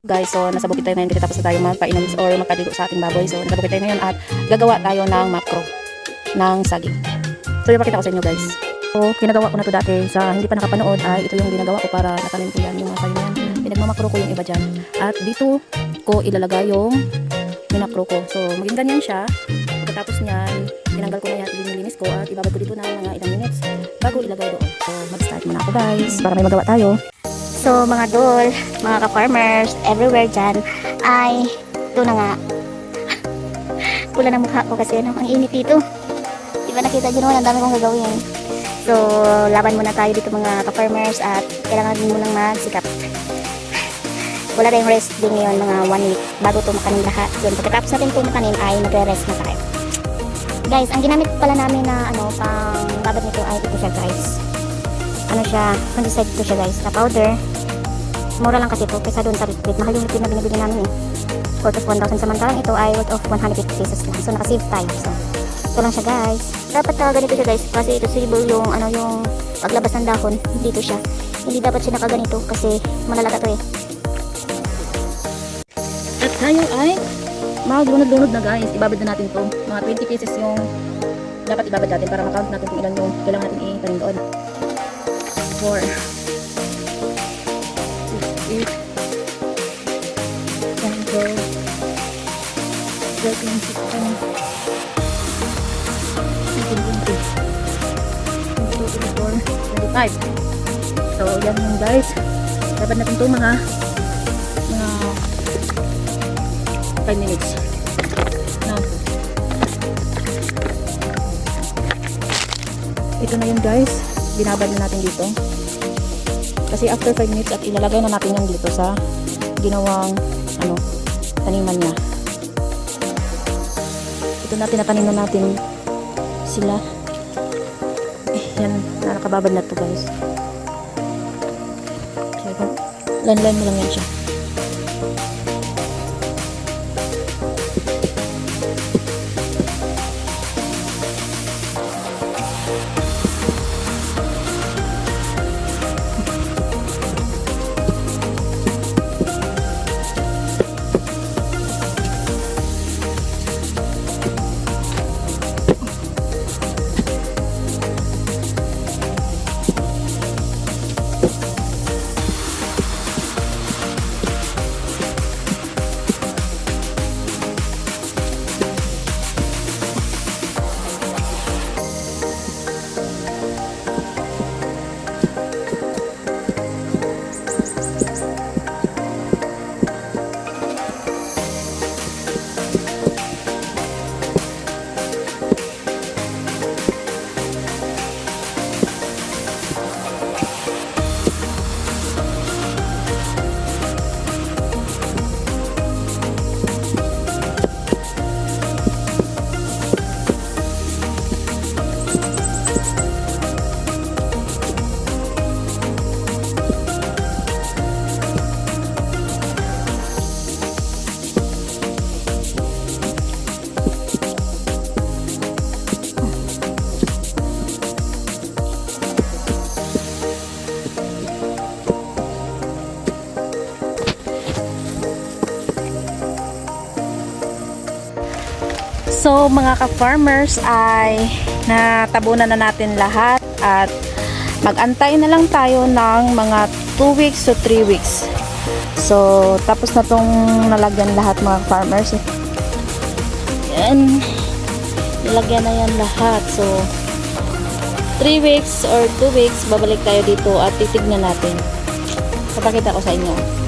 Guys, so nasa bukid tayo ngayon kasi tapos na tayo magpainom or magpaligo sa ating baboy. So nasa bukid tayo ngayon at gagawa tayo ng macro ng saging. So ipakita ko sa inyo guys. So ginagawa ko na to dati sa hindi pa nakapanood ay ito yung ginagawa ko para natanim ko yan yung mga saging yan. Pinagmamakro ko yung iba dyan. At dito ko ilalagay yung minakro ko. So maging ganyan siya. Pagkatapos niyan, tinanggal ko na yan, linilinis ko at ibabad ko dito na mga ilang minutes bago ilagay doon. So mag-start muna ako guys para may magawa tayo. So mga dol, mga ka-farmers, everywhere dyan, ay ito na nga. Pula ng mukha ko kasi ang init dito. Diba nakita nyo naman, ang dami kong gagawin. So laban muna tayo dito mga ka-farmers at kailangan din munang magsikap. Wala tayong rest din ngayon, mga 1 week bago ito makanin lahat. Yun, pagkatapos natin ito makanin ay magre-rest na tayo. Guys, ang ginamit pala namin na pang babad nito ay ito siya guys. Ano siya, fungicide ito siya guys, na powder. Mura lang kasi ito, kaysa doon sa liquid. Mahal yung liquid na binibili namin eh. Worth of 1,000, samantalang ito ay worth of 150 pesos lang. So nakasave tayo. So ito lang siya guys. Dapat ganito siya guys, kasi ito suitable yung yung paglabas ng dahon. Dito siya. Hindi dapat siya nakaganito kasi malalata to eh. At tayo ay maglunod-lunod na guys. Ibabad na natin to. Mga 20 pieces yung dapat ibabad natin para makount natin kung ilan yung kailangan natin itanim doon. 4 8 10 12 13 16 17 18 20 22 23 24 25. So yan yung guys. Dapat natin ito mga 5 minutes. Now, ito na yun guys. Binabad na natin dito kasi after 5 minutes at ilalagay na natin yan dito sa ginawang taniman niya. Ito na tinatanim na natin sila. Yan, nakababad na to guys. So line mo lang yan siya. So mga ka-farmers ay natabunan na natin lahat at mag-antay na lang tayo ng mga 2 weeks to 3 weeks. So tapos na tong nalagyan lahat mga farmers. Yan. Nilagyan na yan lahat. So 3 weeks or 2 weeks babalik tayo dito at titignan natin. Papakita ko sa inyo.